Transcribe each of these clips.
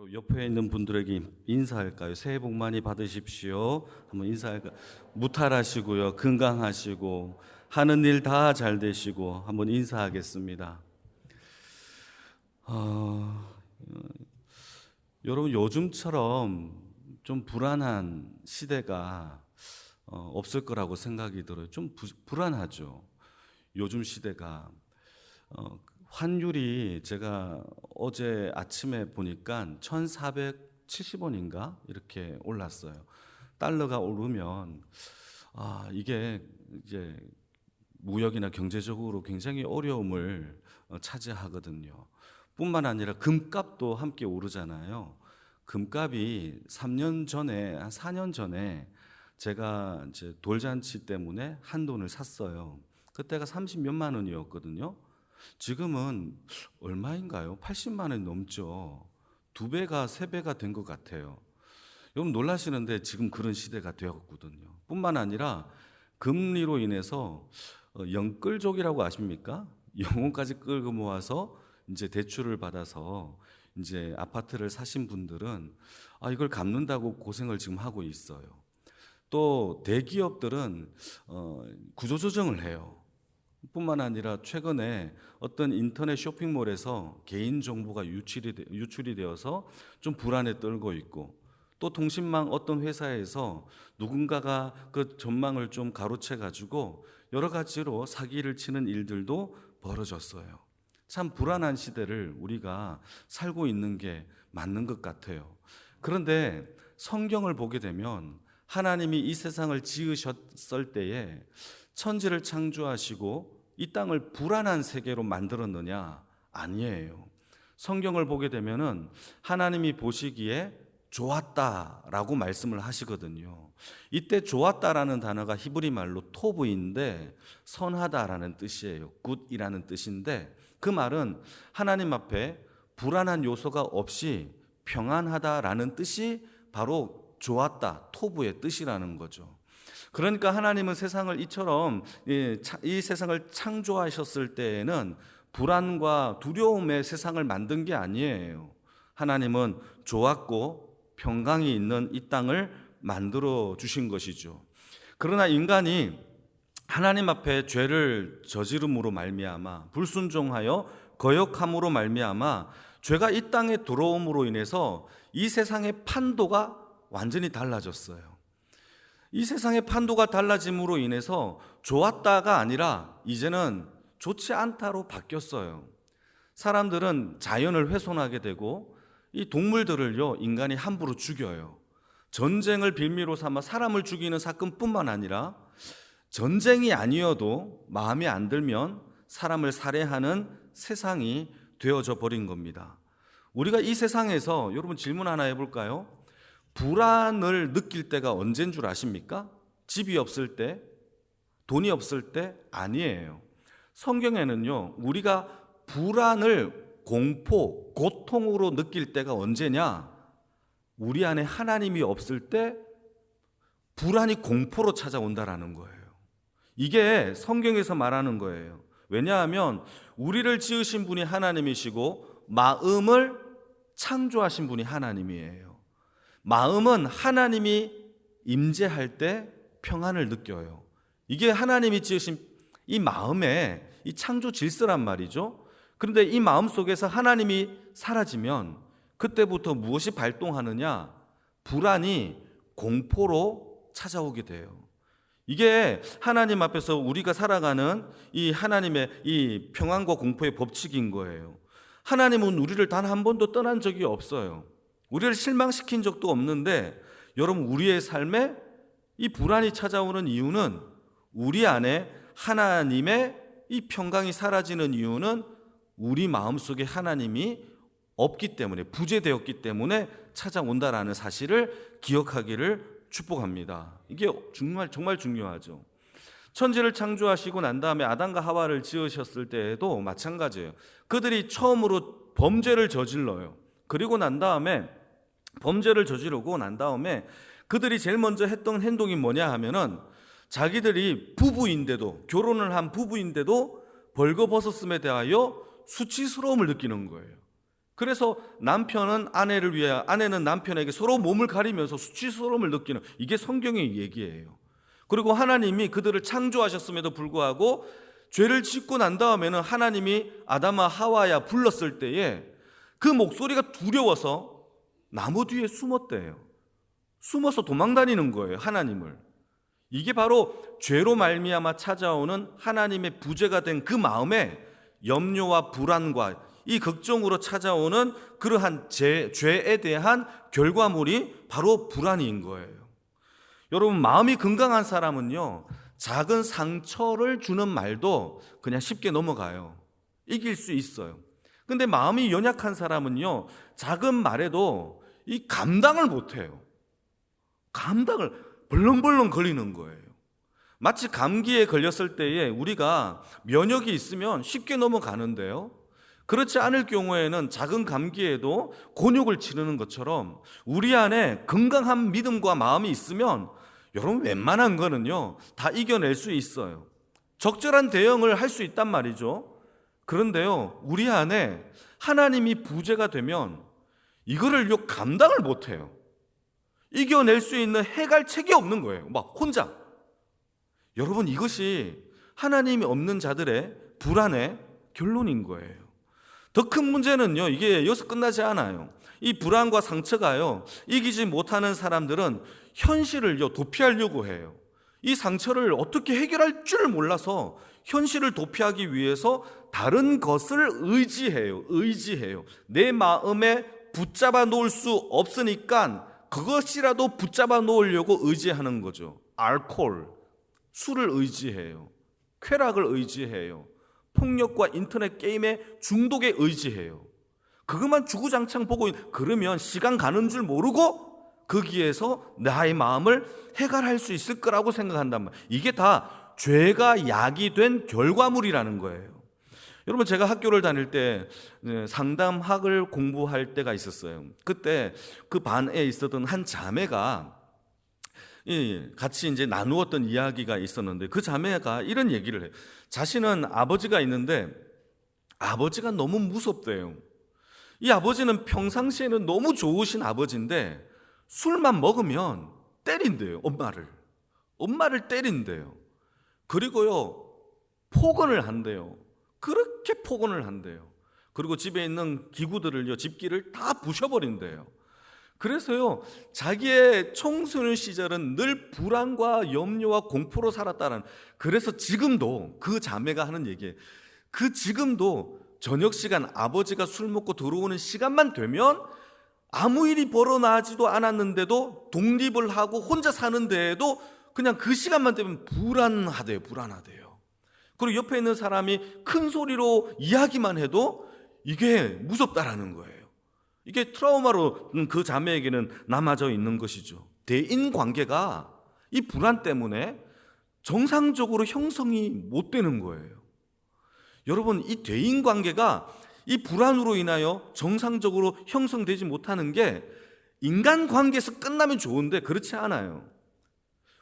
여러분 옆에 있는 분들에게 인사할까요? 새해 복 많이 받으십시오. 한번 인사할까요? 무탈하시고요, 건강하시고 하는 일 다 잘 되시고 한번 인사하겠습니다. 여러분 요즘처럼 좀 불안한 시대가 없을 거라고 생각이 들어요. 좀 불안하죠. 요즘 시대가 환율이 제가 어제 아침에 보니까 1470원인가 이렇게 올랐어요. 달러가 오르면 이게 이제 무역이나 경제적으로 굉장히 어려움을 차지하거든요. 뿐만 아니라 금값도 함께 오르잖아요. 금값이 3년 전에, 한 4년 전에 제가 이제 돌잔치 때문에 한돈을 샀어요. 그때가 30몇만 원이었거든요. 지금은 얼마인가요? 80만 원 넘죠. 2배가 3배가 된 것 같아요. 여러분 놀라시는데 지금 그런 시대가 되었거든요. 뿐만 아니라 금리로 인해서 영끌족이라고 아십니까? 영혼까지 끌고 모아서 이제 대출을 받아서 이제 아파트를 사신 분들은 이걸 갚는다고 고생을 지금 하고 있어요. 또 대기업들은 구조조정을 해요. 뿐만 아니라 최근에 어떤 인터넷 쇼핑몰에서 개인정보가 유출이 되어서 좀 불안에 떨고 있고, 또 통신망 어떤 회사에서 누군가가 그 전망을 좀 가로채 가지고 여러 가지로 사기를 치는 일들도 벌어졌어요. 참 불안한 시대를 우리가 살고 있는 게 맞는 것 같아요. 그런데 성경을 보게 되면 하나님이 이 세상을 지으셨을 때에 천지를 창조하시고 이 땅을 불안한 세계로 만들었느냐? 아니에요. 성경을 보게 되면은 하나님이 보시기에 좋았다라고 말씀을 하시거든요. 이때 좋았다라는 단어가 히브리 말로 토브인데 선하다라는 뜻이에요. 굿이라는 뜻인데, 그 말은 하나님 앞에 불안한 요소가 없이 평안하다라는 뜻이 바로 좋았다, 토브의 뜻이라는 거죠. 그러니까 하나님은 세상을 이처럼 이 세상을 창조하셨을 때에는 불안과 두려움의 세상을 만든 게 아니에요. 하나님은 좋았고 평강이 있는 이 땅을 만들어 주신 것이죠. 그러나 인간이 하나님 앞에 죄를 저지름으로 말미암아, 불순종하여 거역함으로 말미암아 죄가 이 땅에 들어옴으로 인해서 이 세상의 판도가 완전히 달라졌어요. 이 세상의 판도가 달라짐으로 인해서 좋았다가 아니라 이제는 좋지 않다로 바뀌었어요. 사람들은 자연을 훼손하게 되고 이 동물들을요, 인간이 함부로 죽여요. 전쟁을 빌미로 삼아 사람을 죽이는 사건뿐만 아니라 전쟁이 아니어도 마음에 안 들면 사람을 살해하는 세상이 되어져 버린 겁니다. 우리가 이 세상에서 여러분 질문 하나 해볼까요? 불안을 느낄 때가 언제인 줄 아십니까? 집이 없을 때, 돈이 없을 때? 아니에요. 성경에는요, 우리가 불안을 공포, 고통으로 느낄 때가 언제냐? 우리 안에 하나님이 없을 때 불안이 공포로 찾아온다라는 거예요. 이게 성경에서 말하는 거예요. 왜냐하면 우리를 지으신 분이 하나님이시고 마음을 창조하신 분이 하나님이에요. 마음은 하나님이 임재할 때 평안을 느껴요. 이게 하나님이 지으신 이 마음의 이 창조 질서란 말이죠. 그런데 이 마음 속에서 하나님이 사라지면 그때부터 무엇이 발동하느냐? 불안이 공포로 찾아오게 돼요. 이게 하나님 앞에서 우리가 살아가는 이 하나님의 이 평안과 공포의 법칙인 거예요. 하나님은 우리를 단 한 번도 떠난 적이 없어요. 우리를 실망시킨 적도 없는데, 여러분 우리의 삶에 이 불안이 찾아오는 이유는, 우리 안에 하나님의 이 평강이 사라지는 이유는 우리 마음속에 하나님이 없기 때문에, 부재되었기 때문에 찾아온다라는 사실을 기억하기를 축복합니다. 이게 정말 중요하죠. 천지를 창조하시고 난 다음에 아담과 하와를 지으셨을 때에도 마찬가지예요. 그들이 처음으로 범죄를 저질러요. 그리고 난 다음에 범죄를 저지르고 난 다음에 그들이 제일 먼저 했던 행동이 뭐냐 하면은, 자기들이 부부인데도, 결혼을 한 부부인데도 벌거벗었음에 대하여 수치스러움을 느끼는 거예요. 그래서 남편은 아내를 위해, 아내는 남편에게 서로 몸을 가리면서 수치스러움을 느끼는, 이게 성경의 얘기예요. 그리고 하나님이 그들을 창조하셨음에도 불구하고 죄를 짓고 난 다음에는 하나님이 아담아 하와야 불렀을 때에 그 목소리가 두려워서 나무 뒤에 숨었대요. 숨어서 도망다니는 거예요, 하나님을. 이게 바로 죄로 말미암아 찾아오는 하나님의 부재가 된 그 마음에 염려와 불안과 이 걱정으로 찾아오는 그러한 죄에 대한 결과물이 바로 불안인 거예요. 여러분, 마음이 건강한 사람은요, 작은 상처를 주는 말도 그냥 쉽게 넘어가요. 이길 수 있어요. 근데 마음이 연약한 사람은요, 작은 말에도 이 감당을 못해요. 감당을 벌렁벌렁 걸리는 거예요. 마치 감기에 걸렸을 때에 우리가 면역이 있으면 쉽게 넘어가는데요, 그렇지 않을 경우에는 작은 감기에도 곤욕을 치르는 것처럼 우리 안에 건강한 믿음과 마음이 있으면 여러분, 웬만한 거는요 다 이겨낼 수 있어요. 적절한 대응을 할 수 있단 말이죠. 그런데요, 우리 안에 하나님이 부재가 되면 이거를 감당을 못해요. 이겨낼 수 있는 해갈책이 없는 거예요. 막 혼자. 여러분, 이것이 하나님이 없는 자들의 불안의 결론인 거예요. 더 큰 문제는요, 이게 여기서 끝나지 않아요. 이 불안과 상처가요, 이기지 못하는 사람들은 현실을요 도피하려고 해요. 이 상처를 어떻게 해결할 줄 몰라서 현실을 도피하기 위해서 다른 것을 의지해요. 내 마음에 붙잡아 놓을 수 없으니까 그것이라도 붙잡아 놓으려고 의지하는 거죠. 알코올, 술을 의지해요. 쾌락을 의지해요. 폭력과 인터넷 게임에 중독에 의지해요. 그것만 주구장창 보고, 그러면 시간 가는 줄 모르고 거기에서 나의 마음을 해결할 수 있을 거라고 생각한단 말이에요. 이게 다 죄가 야기된 결과물이라는 거예요. 여러분, 제가 학교를 다닐 때 상담학을 공부할 때가 있었어요. 그때 그 반에 있었던 한 자매가 같이 이제 나누었던 이야기가 있었는데, 그 자매가 이런 얘기를 해요. 자신은 아버지가 있는데 아버지가 너무 무섭대요. 이 아버지는 평상시에는 너무 좋으신 아버지인데 술만 먹으면 때린대요. 엄마를 때린대요. 그리고요, 폭언을 한대요. 그렇게 폭언을 한대요. 그리고 집에 있는 기구들을요, 집기를 다 부셔버린대요. 그래서요, 자기의 청소년 시절은 늘 불안과 염려와 공포로 살았다는, 그래서 지금도 그 자매가 하는 얘기예요. 지금도 저녁 시간 아버지가 술 먹고 들어오는 시간만 되면 아무 일이 벌어나지도 않았는데도 독립을 하고 혼자 사는 데에도 그냥 그 시간만 되면 불안하대요. 그리고 옆에 있는 사람이 큰 소리로 이야기만 해도 이게 무섭다라는 거예요. 이게 트라우마로 그 자매에게는 남아져 있는 것이죠. 대인 관계가 이 불안 때문에 정상적으로 형성이 못 되는 거예요. 여러분, 이 대인 관계가 이 불안으로 인하여 정상적으로 형성되지 못하는 게 인간 관계에서 끝나면 좋은데 그렇지 않아요.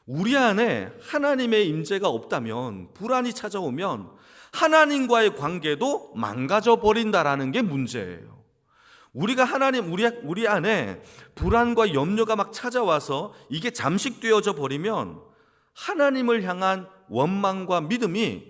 우리 안에 하나님의 임재가 없다면, 불안이 찾아오면 하나님과의 관계도 망가져 버린다라는 게 문제예요. 우리가 우리 안에 불안과 염려가 막 찾아와서 이게 잠식되어져 버리면 하나님을 향한 원망과 믿음이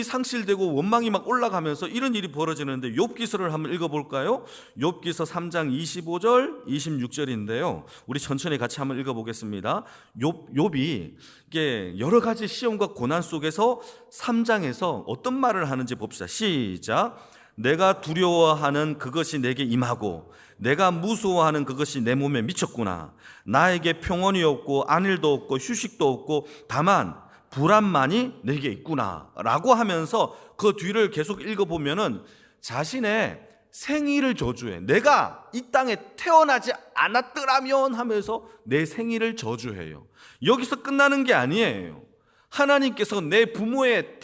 상실되고 원망이 막 올라가면서 이런 일이 벌어지는데, 욥기서를 한번 읽어볼까요? 욥기서 3장 25절 26절인데요 우리 천천히 같이 한번 읽어보겠습니다. 욥이 이게 여러 가지 시험과 고난 속에서 3장에서 어떤 말을 하는지 봅시다. 시작. 내가 두려워하는 그것이 내게 임하고 내가 무서워하는 그것이 내 몸에 미쳤구나. 나에게 평온이 없고 안일도 없고 휴식도 없고 다만 불안만이 내게 있구나 라고 하면서 그 뒤를 계속 읽어보면은 자신의 생일을 저주해. 내가 이 땅에 태어나지 않았더라면 하면서 내 생일을 저주해요. 여기서 끝나는 게 아니에요. 하나님께서 내 부모의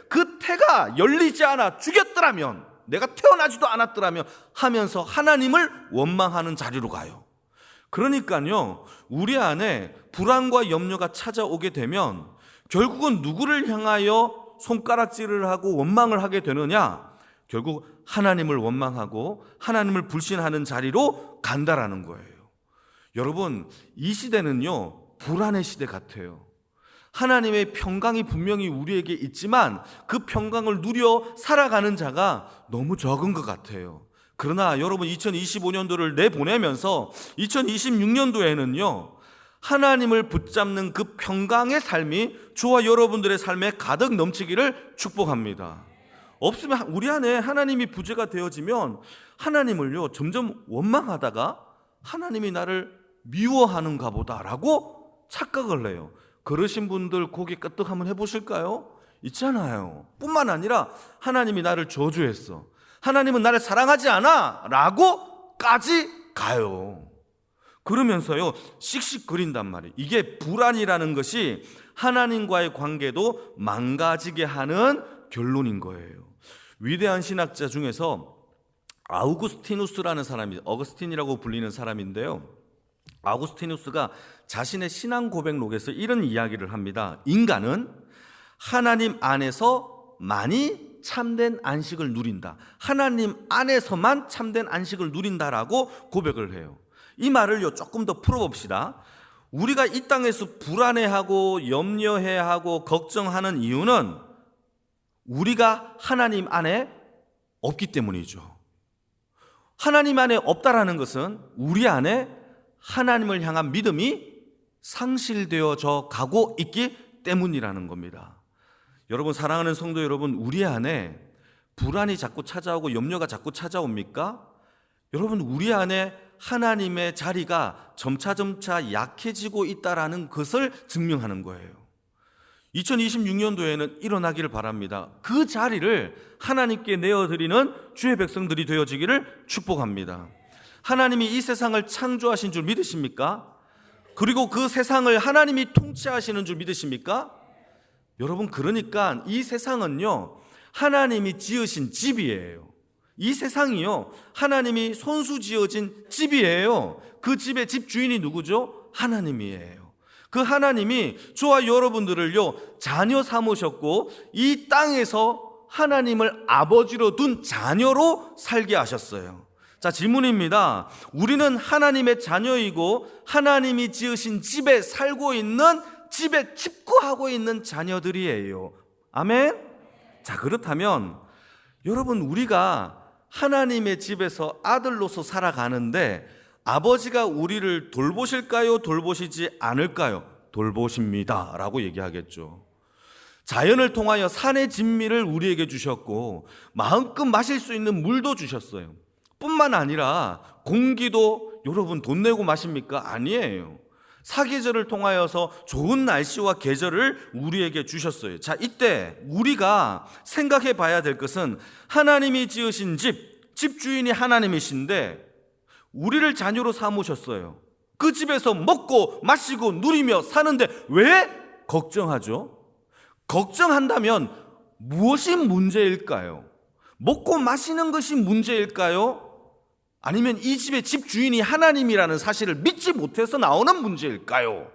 그 태가 열리지 않아 죽였더라면, 내가 태어나지도 않았더라면 하면서 하나님을 원망하는 자리로 가요. 그러니까요, 우리 안에 불안과 염려가 찾아오게 되면 결국은 누구를 향하여 손가락질을 하고 원망을 하게 되느냐? 결국 하나님을 원망하고 하나님을 불신하는 자리로 간다라는 거예요. 여러분, 이 시대는요, 불안의 시대 같아요. 하나님의 평강이 분명히 우리에게 있지만 그 평강을 누려 살아가는 자가 너무 적은 것 같아요. 그러나 여러분, 2025년도를 내보내면서 2026년도에는요, 하나님을 붙잡는 그 평강의 삶이 저와 여러분들의 삶에 가득 넘치기를 축복합니다. 없으면 우리 안에 하나님이 부재가 되어지면 하나님을요, 점점 원망하다가 하나님이 나를 미워하는가 보다라고 착각을 해요. 그러신 분들 고개 끄덕 한번 해보실까요? 있잖아요. 뿐만 아니라 하나님이 나를 저주했어, 하나님은 나를 사랑하지 않아 라고까지 가요. 그러면서요, 씩씩거린단 말이에요. 이게 불안이라는 것이 하나님과의 관계도 망가지게 하는 결론인 거예요. 위대한 신학자 중에서 아우구스티누스라는 사람이, 어거스틴이라고 불리는 사람인데요, 아우구스티누스가 자신의 신앙 고백록에서 이런 이야기를 합니다. 인간은 하나님 안에서 많이 참된 안식을 누린다, 하나님 안에서만 참된 안식을 누린다라고 고백을 해요. 이 말을 조금 더 풀어봅시다. 우리가 이 땅에서 불안해하고 염려해하고 걱정하는 이유는 우리가 하나님 안에 없기 때문이죠. 하나님 안에 없다라는 것은 우리 안에 하나님을 향한 믿음이 상실되어져 가고 있기 때문이라는 겁니다. 여러분, 사랑하는 성도 여러분, 우리 안에 불안이 자꾸 찾아오고 염려가 자꾸 찾아옵니까? 여러분, 우리 안에 하나님의 자리가 점차점차 약해지고 있다라는 것을 증명하는 거예요. 2026년도에는 일어나기를 바랍니다. 그 자리를 하나님께 내어드리는 주의 백성들이 되어지기를 축복합니다. 하나님이 이 세상을 창조하신 줄 믿으십니까? 그리고 그 세상을 하나님이 통치하시는 줄 믿으십니까? 여러분, 그러니까 이 세상은요, 하나님이 지으신 집이에요. 이 세상이요, 하나님이 손수 지어진 집이에요. 그 집의 집주인이 누구죠? 하나님이에요. 그 하나님이 저와 여러분들을요, 자녀 삼으셨고 이 땅에서 하나님을 아버지로 둔 자녀로 살게 하셨어요. 자, 질문입니다. 우리는 하나님의 자녀이고 하나님이 지으신 집에 살고 있는, 집에 집구하고 있는 자녀들이에요. 아멘? 자, 그렇다면 여러분, 우리가 하나님의 집에서 아들로서 살아가는데 아버지가 우리를 돌보실까요? 돌보시지 않을까요? 돌보십니다 라고 얘기하겠죠. 자연을 통하여 산의 진미를 우리에게 주셨고 마음껏 마실 수 있는 물도 주셨어요. 뿐만 아니라 공기도 여러분 돈 내고 마십니까? 아니에요. 사계절을 통하여서 좋은 날씨와 계절을 우리에게 주셨어요. 자, 이때 우리가 생각해 봐야 될 것은 하나님이 지으신 집주인이 하나님이신데 우리를 자녀로 삼으셨어요. 그 집에서 먹고 마시고 누리며 사는데 왜 걱정하죠? 걱정한다면 무엇이 문제일까요? 먹고 마시는 것이 문제일까요? 아니면 이 집의 집주인이 하나님이라는 사실을 믿지 못해서 나오는 문제일까요?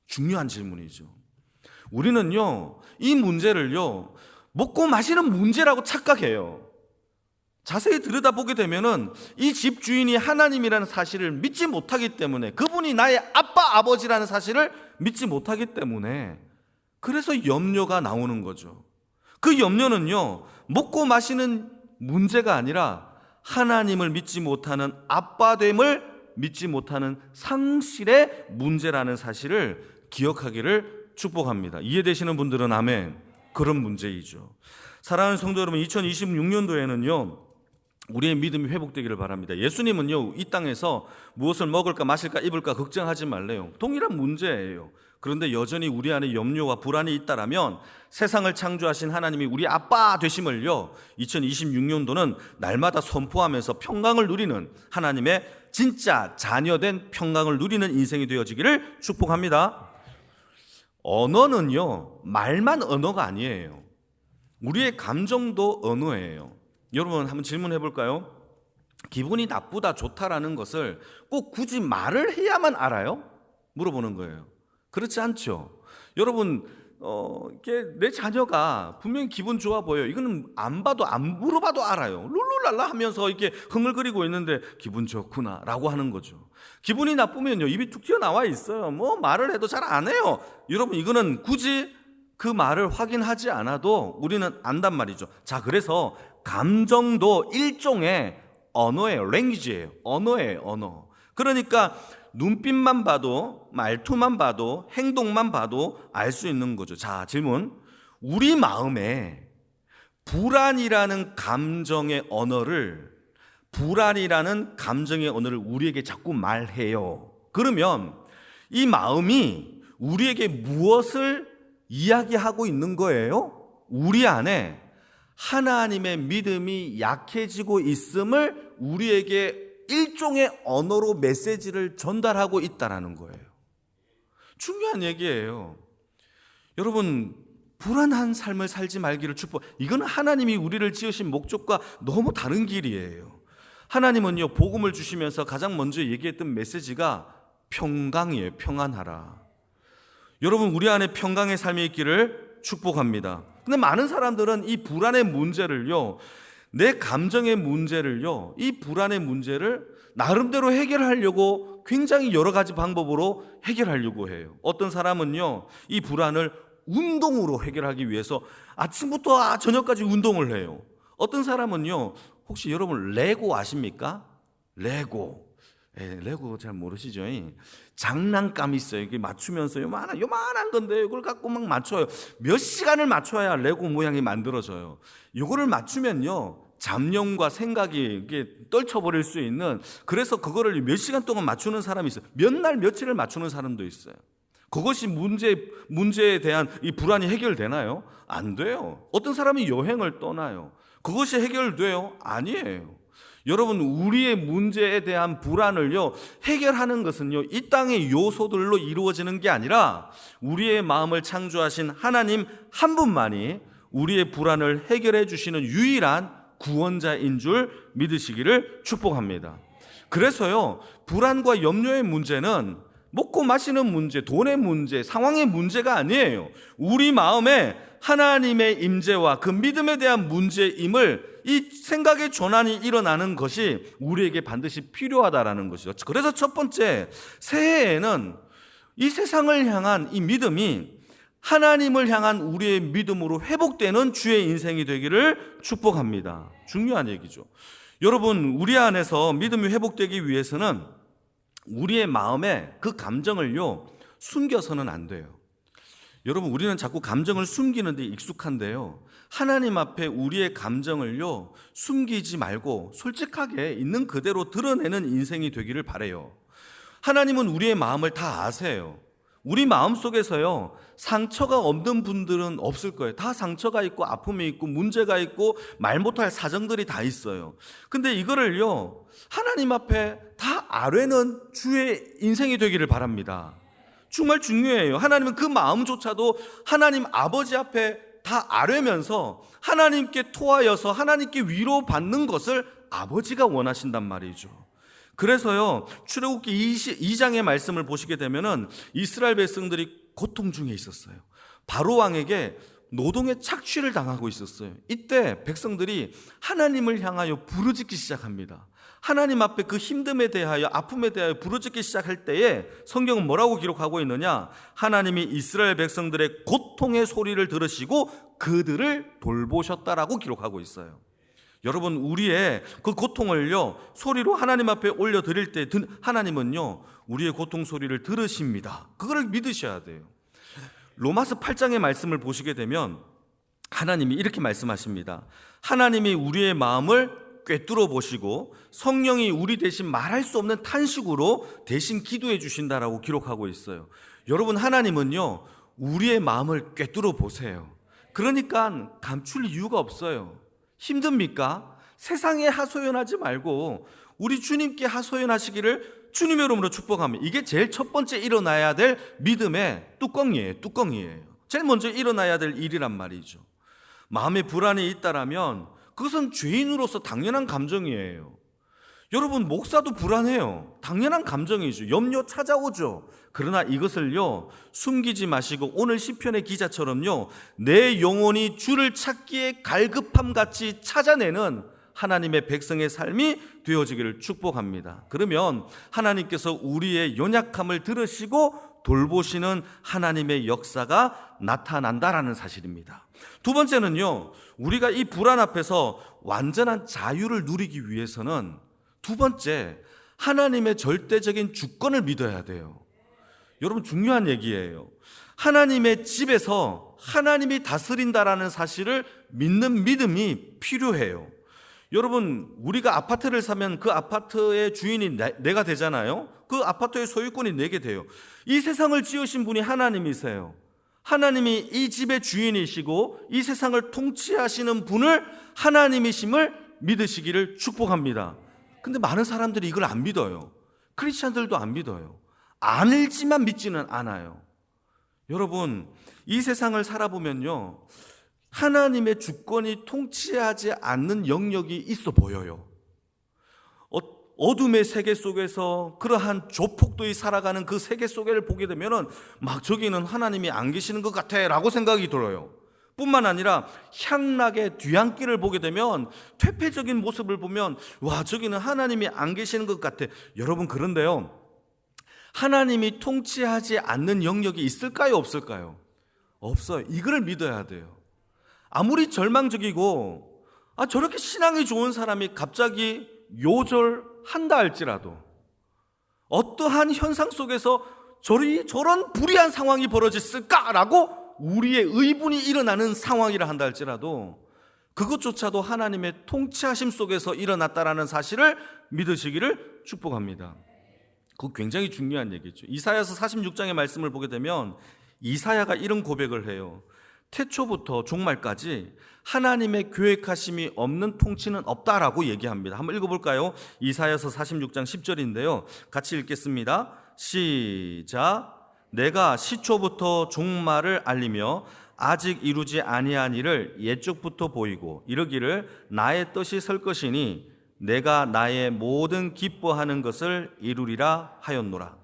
중요한 질문이죠. 우리는요, 이 문제를요, 먹고 마시는 문제라고 착각해요. 자세히 들여다보게 되면은 이 집주인이 하나님이라는 사실을 믿지 못하기 때문에, 그분이 나의 아빠, 아버지라는 사실을 믿지 못하기 때문에, 그래서 염려가 나오는 거죠. 그 염려는요, 먹고 마시는 문제가 아니라 하나님을 믿지 못하는, 아빠됨을 믿지 못하는 상실의 문제라는 사실을 기억하기를 축복합니다. 이해되시는 분들은 아멘. 그런 문제이죠. 사랑하는 성도 여러분, 2026년도에는요 우리의 믿음이 회복되기를 바랍니다. 예수님은요 이 땅에서 무엇을 먹을까 마실까 입을까 걱정하지 말래요. 동일한 문제예요. 그런데 여전히 우리 안에 염려와 불안이 있다라면 세상을 창조하신 하나님이 우리 아빠 되심을요 2026년도는 날마다 선포하면서 평강을 누리는, 하나님의 진짜 자녀된 평강을 누리는 인생이 되어지기를 축복합니다. 언어는요 말만 언어가 아니에요. 우리의 감정도 언어예요. 여러분 한번 질문해 볼까요? 기분이 나쁘다 좋다라는 것을 꼭 굳이 말을 해야만 알아요? 물어보는 거예요. 그렇지 않죠. 여러분 이게 내 자녀가 분명히 기분 좋아 보여요. 이거는 안 봐도 안 물어봐도 알아요. 룰루랄라 하면서 이렇게 흥얼거리고 있는데 기분 좋구나라고 하는 거죠. 기분이 나쁘면요 입이 툭 튀어나와 있어요. 뭐 말을 해도 잘 안 해요. 여러분 이거는 굳이 그 말을 확인하지 않아도 우리는 안단 말이죠. 자, 그래서 감정도 일종의 언어예요. 랭귀지예요. 언어예요. 언어. 그러니까 눈빛만 봐도, 말투만 봐도, 행동만 봐도 알 수 있는 거죠. 자, 질문. 우리 마음에 불안이라는 감정의 언어를 우리에게 자꾸 말해요. 그러면 이 마음이 우리에게 무엇을 이야기하고 있는 거예요? 우리 안에 하나님의 믿음이 약해지고 있음을 우리에게 일종의 언어로 메시지를 전달하고 있다는 거예요. 중요한 얘기예요. 여러분, 불안한 삶을 살지 말기를 이거는 하나님이 우리를 지으신 목적과 너무 다른 길이에요. 하나님은요, 복음을 주시면서 가장 먼저 얘기했던 메시지가 평강이에요. 평안하라. 여러분, 우리 안에 평강의 삶이 있기를 축복합니다. 근데 많은 사람들은 이 불안의 문제를요, 내 감정의 문제를요, 이 불안의 문제를 나름대로 해결하려고 굉장히 여러 가지 방법으로 해결하려고 해요. 어떤 사람은요, 이 불안을 운동으로 해결하기 위해서 아침부터 저녁까지 운동을 해요. 어떤 사람은요, 혹시 여러분 레고 아십니까? 레고 잘 모르시죠? 장난감이 있어요. 이게 맞추면서 요만한 건데 이걸 갖고 막 맞춰요. 몇 시간을 맞춰야 레고 모양이 만들어져요. 이거를 맞추면요, 잡념과 생각이 이게 떨쳐버릴 수 있는, 그래서 그거를 몇 시간 동안 맞추는 사람이 있어요. 몇 날 며칠을 맞추는 사람도 있어요. 그것이 문제에 대한 이 불안이 해결되나요? 안 돼요. 어떤 사람이 여행을 떠나요. 그것이 해결돼요? 아니에요. 여러분, 우리의 문제에 대한 불안을요, 해결하는 것은요, 이 땅의 요소들로 이루어지는 게 아니라 우리의 마음을 창조하신 하나님 한 분만이 우리의 불안을 해결해 주시는 유일한 구원자인 줄 믿으시기를 축복합니다. 그래서요, 불안과 염려의 문제는 먹고 마시는 문제, 돈의 문제, 상황의 문제가 아니에요. 우리 마음에 하나님의 임재와 그 믿음에 대한 문제임을, 이 생각의 전환이 일어나는 것이 우리에게 반드시 필요하다라는 것이죠. 그래서 첫 번째, 새해에는 이 세상을 향한 이 믿음이 하나님을 향한 우리의 믿음으로 회복되는 주의 인생이 되기를 축복합니다. 중요한 얘기죠. 여러분, 우리 안에서 믿음이 회복되기 위해서는 우리의 마음에 그 감정을요, 숨겨서는 안 돼요. 여러분, 우리는 자꾸 감정을 숨기는 데 익숙한데요, 하나님 앞에 우리의 감정을요, 숨기지 말고 솔직하게 있는 그대로 드러내는 인생이 되기를 바라요. 하나님은 우리의 마음을 다 아세요. 우리 마음속에서요, 상처가 없는 분들은 없을 거예요. 다 상처가 있고 아픔이 있고 문제가 있고 말 못할 사정들이 다 있어요. 근데 이거를요, 하나님 앞에 다 아뢰는 주의 인생이 되기를 바랍니다. 정말 중요해요. 하나님은 그 마음조차도 하나님 아버지 앞에 다 아뢰면서 하나님께 토하여서 하나님께 위로받는 것을 아버지가 원하신단 말이죠. 그래서요, 출애굽기 22장의 말씀을 보시게 되면은 이스라엘 백성들이 고통 중에 있었어요. 바로 왕에게 노동의 착취를 당하고 있었어요. 이때 백성들이 하나님을 향하여 부르짖기 시작합니다. 하나님 앞에 그 힘듦에 대하여, 아픔에 대하여 부르짖기 시작할 때에 성경은 뭐라고 기록하고 있느냐? 하나님이 이스라엘 백성들의 고통의 소리를 들으시고 그들을 돌보셨다라고 기록하고 있어요. 여러분, 우리의 그 고통을요, 소리로 하나님 앞에 올려드릴 때 하나님은요, 우리의 고통 소리를 들으십니다. 그걸 믿으셔야 돼요. 로마서 8장의 말씀을 보시게 되면 하나님이 이렇게 말씀하십니다. 하나님이 우리의 마음을 꿰뚫어 보시고 성령이 우리 대신 말할 수 없는 탄식으로 대신 기도해 주신다라고 기록하고 있어요. 여러분, 하나님은요, 우리의 마음을 꿰뚫어 보세요. 그러니까 감출 이유가 없어요. 힘듭니까? 세상에 하소연하지 말고 우리 주님께 하소연하시기를 주님의 이름으로 축복합니다. 이게 제일 첫 번째 일어나야 될 믿음의 뚜껑이에요. 제일 먼저 일어나야 될 일이란 말이죠. 마음에 불안이 있다라면 그것은 죄인으로서 당연한 감정이에요. 여러분, 목사도 불안해요. 당연한 감정이죠. 염려 찾아오죠. 그러나 이것을요, 숨기지 마시고 오늘 시편의 기자처럼요, 내 영혼이 주를 찾기에 갈급함같이 찾아내는 하나님의 백성의 삶이 되어지기를 축복합니다. 그러면 하나님께서 우리의 연약함을 들으시고 돌보시는 하나님의 역사가 나타난다라는 사실입니다. 두 번째는요, 우리가 이 불안 앞에서 완전한 자유를 누리기 위해서는 두 번째, 하나님의 절대적인 주권을 믿어야 돼요. 여러분, 중요한 얘기예요. 하나님의 집에서 하나님이 다스린다라는 사실을 믿는 믿음이 필요해요. 여러분, 우리가 아파트를 사면 그 아파트의 주인이 내가 되잖아요. 그 아파트의 소유권이 내게 돼요. 이 세상을 지으신 분이 하나님이세요. 하나님이 이 집의 주인이시고 이 세상을 통치하시는 분을 하나님이심을 믿으시기를 축복합니다. 근데 많은 사람들이 이걸 안 믿어요. 크리스찬들도 안 믿어요. 안 알지만 믿지는 않아요. 여러분, 이 세상을 살아보면요, 하나님의 주권이 통치하지 않는 영역이 있어 보여요. 어둠의 세계 속에서 그러한 조폭들이 살아가는 그 세계 속을 보게 되면은 막 저기는 하나님이 안 계시는 것 같아 라고 생각이 들어요. 뿐만 아니라 향락의 뒤안길을 보게 되면, 퇴폐적인 모습을 보면 와, 저기는 하나님이 안 계시는 것 같아. 여러분, 그런데요, 하나님이 통치하지 않는 영역이 있을까요, 없을까요? 없어요. 이걸 믿어야 돼요. 아무리 절망적이고 저렇게 신앙이 좋은 사람이 갑자기 요절한다 할지라도, 어떠한 현상 속에서 저런 불의한 상황이 벌어졌을까라고 우리의 의문이 일어나는 상황이라 한다 할지라도 그것조차도 하나님의 통치하심 속에서 일어났다라는 사실을 믿으시기를 축복합니다. 그거 굉장히 중요한 얘기죠. 이사야서 46장의 말씀을 보게 되면 이사야가 이런 고백을 해요. 태초부터 종말까지 하나님의 계획하심이 없는 통치는 없다라고 얘기합니다. 한번 읽어볼까요? 이사야서 46장 10절인데요. 같이 읽겠습니다. 시작. 내가 시초부터 종말을 알리며 아직 이루지 아니한 일을 옛적부터 보이고 이르기를 나의 뜻이 설 것이니 내가 나의 모든 기뻐하는 것을 이루리라 하였노라.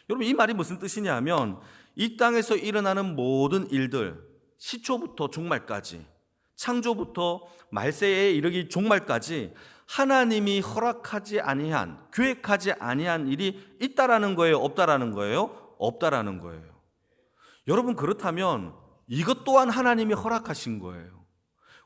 여러분, 이 말이 무슨 뜻이냐 하면, 이 땅에서 일어나는 모든 일들, 시초부터 종말까지, 창조부터 말세에 이르기 종말까지 하나님이 허락하지 아니한, 계획하지 아니한 일이 있다라는 거예요, 없다라는 거예요? 없다라는 거예요. 여러분, 그렇다면 이것 또한 하나님이 허락하신 거예요.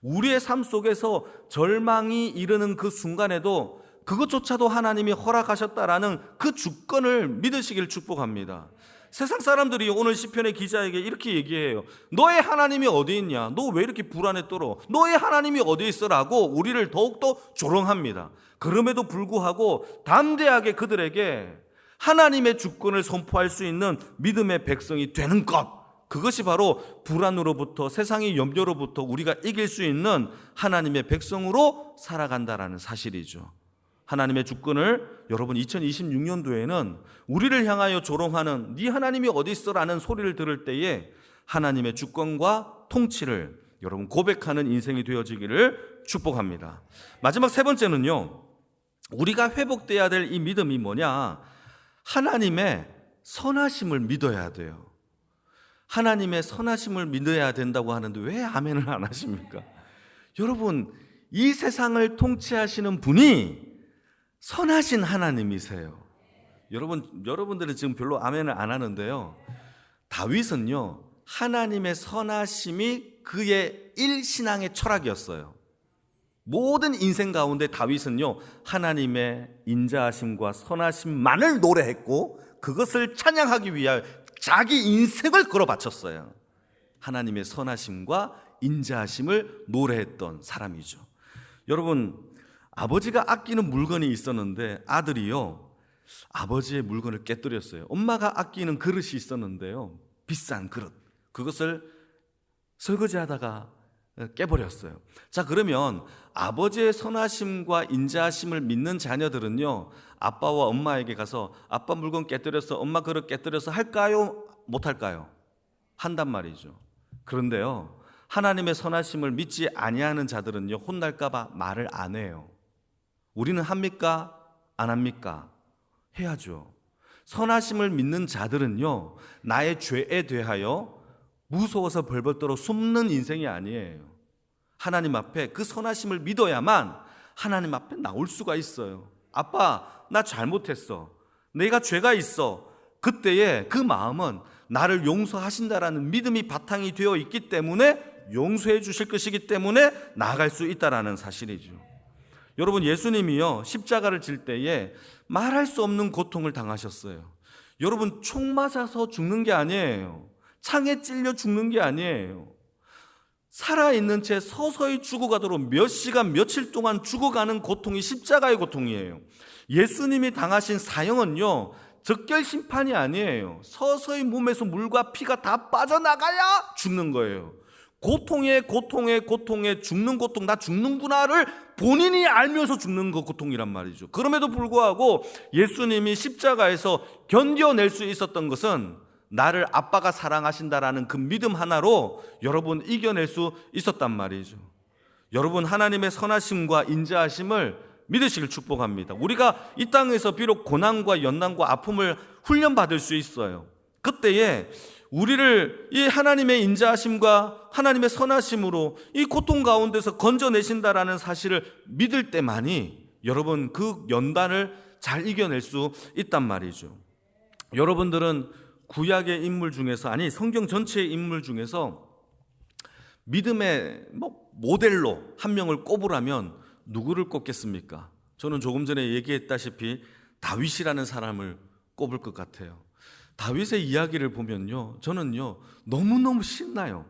우리의 삶 속에서 절망이 이르는 그 순간에도 그것조차도 하나님이 허락하셨다라는 그 주권을 믿으시길 축복합니다. 세상 사람들이 오늘 시편의 기자에게 이렇게 얘기해요. 너의 하나님이 어디 있냐? 너 왜 이렇게 불안에 떨어? 너의 하나님이 어디 있어라고 우리를 더욱더 조롱합니다. 그럼에도 불구하고 담대하게 그들에게 하나님의 주권을 선포할 수 있는 믿음의 백성이 되는 것, 그것이 바로 불안으로부터, 세상의 염려로부터 우리가 이길 수 있는 하나님의 백성으로 살아간다라는 사실이죠. 하나님의 주권을 여러분 2026년도에는 우리를 향하여 조롱하는 네 하나님이 어디 있어라는 소리를 들을 때에 하나님의 주권과 통치를 여러분 고백하는 인생이 되어지기를 축복합니다. 마지막 세 번째는요, 우리가 회복돼야 될 이 믿음이 뭐냐? 하나님의 선하심을 믿어야 돼요. 하나님의 선하심을 믿어야 된다고 하는데 왜 아멘을 안 하십니까? 여러분, 이 세상을 통치하시는 분이 선하신 하나님이세요. 여러분들은 지금 별로 아멘을 안 하는데요, 다윗은요, 하나님의 선하심이 그의 일신앙의 철학이었어요. 모든 인생 가운데 다윗은요, 하나님의 인자하심과 선하심만을 노래했고 그것을 찬양하기 위하여 자기 인생을 걸어 바쳤어요. 하나님의 선하심과 인자하심을 노래했던 사람이죠. 여러분, 아버지가 아끼는 물건이 있었는데 아들이요, 아버지의 물건을 깨뜨렸어요. 엄마가 아끼는 그릇이 있었는데요, 비싼 그릇, 그것을 설거지하다가 깨버렸어요. 자, 그러면 아버지의 선하심과 인자하심을 믿는 자녀들은요, 아빠와 엄마에게 가서 아빠 물건 깨뜨렸어, 엄마 그릇 깨뜨렸어 할까요? 못할까요? 한단 말이죠. 그런데요, 하나님의 선하심을 믿지 아니하는 자들은요, 혼날까 봐 말을 안 해요. 우리는 합니까? 안 합니까? 해야죠. 선하심을 믿는 자들은요, 나의 죄에 대하여 무서워서 벌벌 떨어 숨는 인생이 아니에요. 하나님 앞에 그 선하심을 믿어야만 하나님 앞에 나올 수가 있어요. 아빠, 나 잘못했어. 내가 죄가 있어. 그때에 그 마음은 나를 용서하신다라는 믿음이 바탕이 되어 있기 때문에 용서해 주실 것이기 때문에 나아갈 수 있다라는 사실이죠. 여러분, 예수님이요, 십자가를 질 때에 말할 수 없는 고통을 당하셨어요. 여러분, 총 맞아서 죽는 게 아니에요. 창에 찔려 죽는 게 아니에요. 살아있는 채 서서히 죽어가도록 몇 시간 며칠 동안 죽어가는 고통이 십자가의 고통이에요. 예수님이 당하신 사형은요, 적결 심판이 아니에요. 서서히 몸에서 물과 피가 다 빠져나가야 죽는 거예요. 고통에 죽는 고통, 나 죽는구나를 본인이 알면서 죽는 거 고통이란 말이죠. 그럼에도 불구하고 예수님이 십자가에서 견뎌낼 수 있었던 것은 나를 아빠가 사랑하신다라는 그 믿음 하나로 여러분 이겨낼 수 있었단 말이죠. 여러분, 하나님의 선하심과 인자하심을 믿으시길 축복합니다. 우리가 이 땅에서 비록 고난과 연난과 아픔을 훈련받을 수 있어요. 그때에 우리를 이 하나님의 인자하심과 하나님의 선하심으로 이 고통 가운데서 건져내신다라는 사실을 믿을 때만이 여러분 그 연단을 잘 이겨낼 수 있단 말이죠. 여러분들은 구약의 인물 중에서, 아니 성경 전체의 인물 중에서 믿음의 모델로 한 명을 꼽으라면 누구를 꼽겠습니까? 저는 조금 전에 얘기했다시피 다윗이라는 사람을 꼽을 것 같아요. 다윗의 이야기를 보면요, 저는요 너무너무 신나요.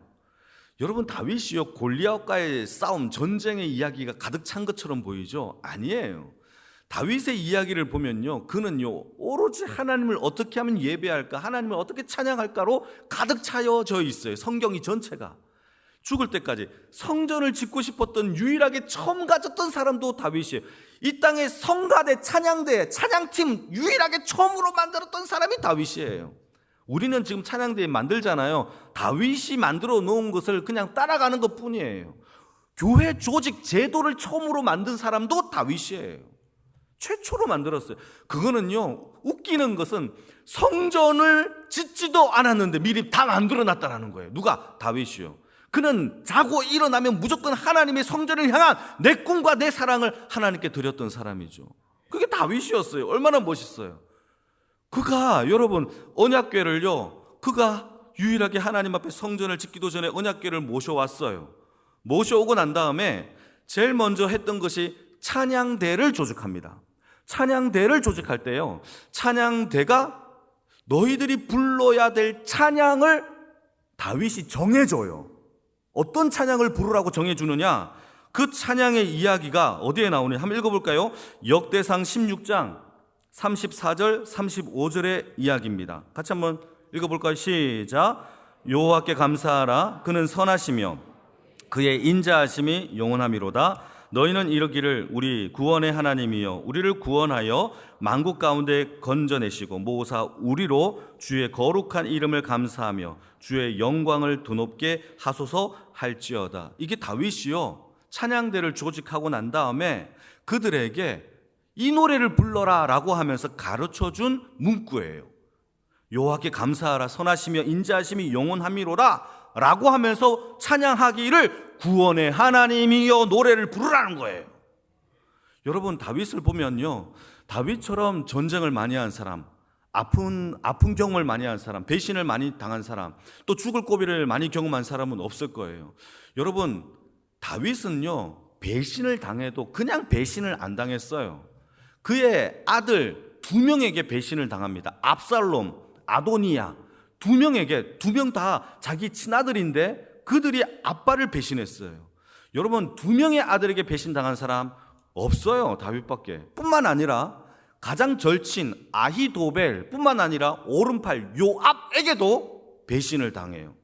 여러분, 다윗이요 골리앗과의 싸움, 전쟁의 이야기가 가득 찬 것처럼 보이죠? 아니에요. 다윗의 이야기를 보면요, 그는요 오로지 하나님을 어떻게 하면 예배할까, 하나님을 어떻게 찬양할까로 가득 차여져 있어요. 성경이 전체가. 죽을 때까지 성전을 짓고 싶었던, 유일하게 처음 가졌던 사람도 다윗이에요. 이 땅에 성가대, 찬양대, 찬양팀 유일하게 처음으로 만들었던 사람이 다윗이에요. 우리는 지금 찬양대 만들잖아요. 다윗이 만들어 놓은 것을 그냥 따라가는 것 뿐이에요. 교회 조직 제도를 처음으로 만든 사람도 다윗이에요. 최초로 만들었어요. 그거는요, 웃기는 것은 성전을 짓지도 않았는데 미리 다 만들어 놨다라는 거예요. 누가? 다윗이요. 그는 자고 일어나면 무조건 하나님의 성전을 향한 내 꿈과 내 사랑을 하나님께 드렸던 사람이죠. 그게 다윗이었어요. 얼마나 멋있어요. 그가, 여러분, 언약궤를요, 그가 유일하게 하나님 앞에 성전을 짓기도 전에 언약궤를 모셔왔어요. 모셔오고 난 다음에 제일 먼저 했던 것이 찬양대를 조직합니다. 찬양대를 조직할 때요, 찬양대가 너희들이 불러야 될 찬양을 다윗이 정해줘요. 어떤 찬양을 부르라고 정해주느냐? 그 찬양의 이야기가 어디에 나오냐? 한번 읽어볼까요? 역대상 16장 34절 35절의 이야기입니다. 같이 한번 읽어볼까요? 시작. 여호와께 감사하라. 그는 선하시며 그의 인자하심이 영원함이로다. 너희는 이르기를 우리 구원의 하나님이여 우리를 구원하여 만국 가운데 건져내시고 모사 우리로 주의 거룩한 이름을 감사하며 주의 영광을 드높게 하소서 할지어다. 이게 다윗이요 찬양대를 조직하고 난 다음에 그들에게 이 노래를 불러라 라고 하면서 가르쳐준 문구예요. 여호와께 감사하라. 선하시며 인자하심이 영원함이로다 라고 하면서 찬양하기를 구원의 하나님이여 노래를 부르라는 거예요. 여러분, 다윗을 보면요, 다윗처럼 전쟁을 많이 한 사람, 아픈 경험을 많이 한 사람, 배신을 많이 당한 사람, 또 죽을 고비를 많이 경험한 사람은 없을 거예요. 여러분, 다윗은요 배신을 당해도 그냥 배신을 안 당했어요. 그의 아들 2명에게 배신을 당합니다. 압살롬, 아도니야, 2명에게, 2명 다 자기 친아들인데 그들이 아빠를 배신했어요. 여러분, 2명의 아들에게 배신당한 사람 없어요. 다윗밖에. 뿐만 아니라 가장 절친 아히도벨 뿐만 아니라 오른팔 요압에게도 배신을 당해요.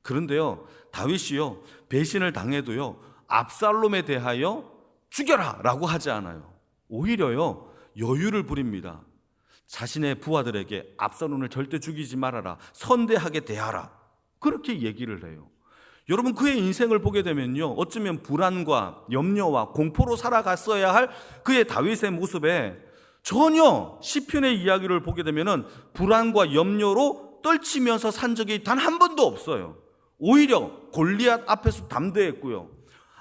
그런데요, 다윗이요 배신을 당해도요 압살롬에 대하여 죽여라 라고 하지 않아요. 오히려요 여유를 부립니다. 자신의 부하들에게 압살롬을 절대 죽이지 말아라, 선대하게 대하라, 그렇게 얘기를 해요. 여러분, 그의 인생을 보게 되면요 어쩌면 불안과 염려와 공포로 살아갔어야 할 그의 다윗의 모습에 전혀 시편의 이야기를 보게 되면은 불안과 염려로 떨치면서 산 적이 단 한 번도 없어요. 오히려 골리앗 앞에서 담대했고요.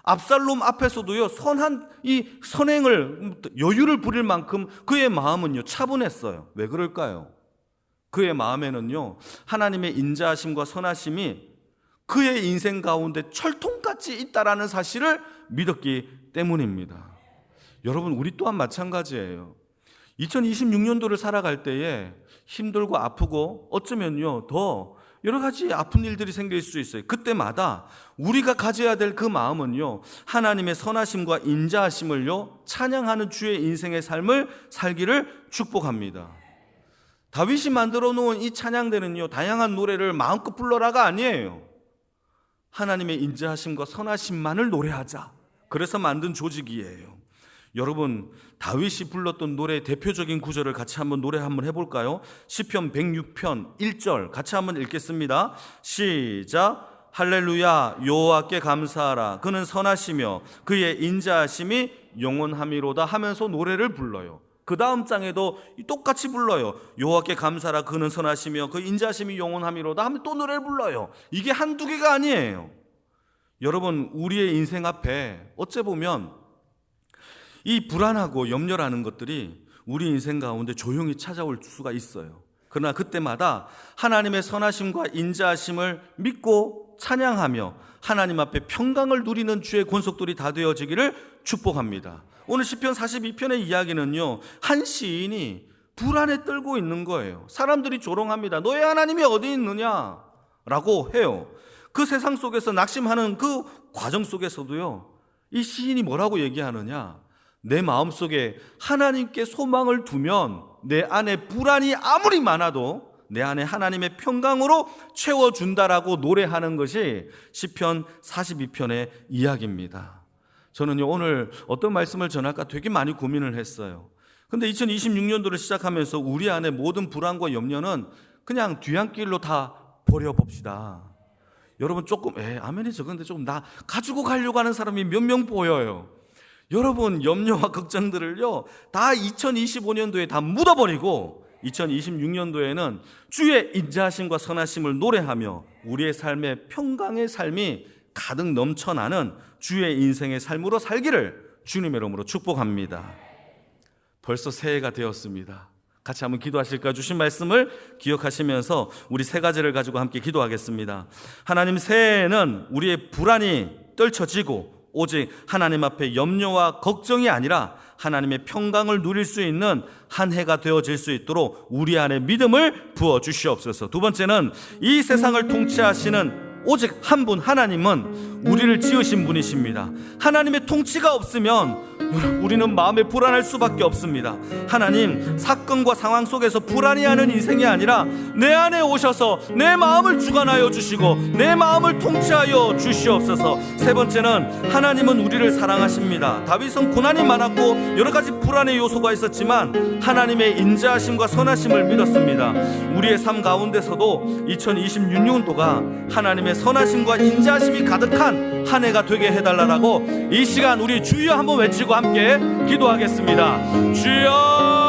압살롬 앞에서도요, 선한 이 선행을, 여유를 부릴 만큼 그의 마음은요, 차분했어요. 왜 그럴까요? 그의 마음에는요, 하나님의 인자하심과 선하심이 그의 인생 가운데 철통같이 있다라는 사실을 믿었기 때문입니다. 여러분, 우리 또한 마찬가지예요. 2026년도를 살아갈 때에 힘들고 아프고 어쩌면요, 더 여러 가지 아픈 일들이 생길 수 있어요. 그때마다 우리가 가져야 될 그 마음은요, 하나님의 선하심과 인자하심을요, 찬양하는 주의 인생의 삶을 살기를 축복합니다. 다윗이 만들어 놓은 이 찬양대는요, 다양한 노래를 마음껏 불러라가 아니에요. 하나님의 인자하심과 선하심만을 노래하자, 그래서 만든 조직이에요. 여러분, 다윗이 불렀던 노래의 대표적인 구절을 같이 한번 노래 한번 해볼까요? 시편 106편 1절 같이 한번 읽겠습니다. 시작. 할렐루야, 여호와께 감사하라. 그는 선하시며 그의 인자하심이 영원함이로다 하면서 노래를 불러요. 그 다음 장에도 똑같이 불러요. 여호와께 감사하라. 그는 선하시며 그 인자하심이 영원함이로다 하면 또 노래를 불러요. 이게 한두 개가 아니에요. 여러분, 우리의 인생 앞에 어째 보면 이 불안하고 염려라는 것들이 우리 인생 가운데 조용히 찾아올 수가 있어요. 그러나 그때마다 하나님의 선하심과 인자하심을 믿고 찬양하며 하나님 앞에 평강을 누리는 주의 권속들이 다 되어지기를 축복합니다. 오늘 시편 42편의 이야기는요, 한 시인이 불안에 떨고 있는 거예요. 사람들이 조롱합니다. 너의 하나님이 어디 있느냐? 라고 해요. 그 세상 속에서 낙심하는 그 과정 속에서도요, 이 시인이 뭐라고 얘기하느냐? 내 마음속에 하나님께 소망을 두면 내 안에 불안이 아무리 많아도 내 안에 하나님의 평강으로 채워준다라고 노래하는 것이 시편 42편의 이야기입니다. 저는요, 오늘 어떤 말씀을 전할까 되게 많이 고민을 했어요. 근데 2026년도를 시작하면서 우리 안에 모든 불안과 염려는 그냥 뒤안길로 다 버려봅시다. 여러분, 조금 아멘이죠. 근데 조금 나 가지고 가려고 하는 사람이 몇 명 보여요. 여러분, 염려와 걱정들을요, 다 2025년도에 다 묻어버리고 2026년도에는 주의 인자하심과 선하심을 노래하며 우리의 삶에 평강의 삶이 가득 넘쳐나는 주의 인생의 삶으로 살기를 주님의 이름으로 축복합니다. 벌써 새해가 되었습니다. 같이 한번 기도하실까요? 주신 말씀을 기억하시면서 우리 세 가지를 가지고 함께 기도하겠습니다. 하나님, 새해에는 우리의 불안이 떨쳐지고 오직 하나님 앞에 염려와 걱정이 아니라 하나님의 평강을 누릴 수 있는 한 해가 되어질 수 있도록 우리 안에 믿음을 부어주시옵소서. 두 번째는 이 세상을 통치하시는 오직 한 분, 하나님은 우리를 지으신 분이십니다. 하나님의 통치가 없으면 우리는 마음에 불안할 수밖에 없습니다. 하나님, 사건과 상황 속에서 불안해하는 인생이 아니라 내 안에 오셔서 내 마음을 주관하여 주시고 내 마음을 통치하여 주시옵소서. 세 번째는 하나님은 우리를 사랑하십니다. 다윗은 고난이 많았고 여러 가지 불안의 요소가 있었지만 하나님의 인자하심과 선하심을 믿었습니다. 우리의 삶 가운데서도 2026년도가 하나님의 선하심과 인자하심이 가득한 한 해가 되게 해달라고 이 시간 우리 주여 한번 외치고 함께 기도하겠습니다. 주여!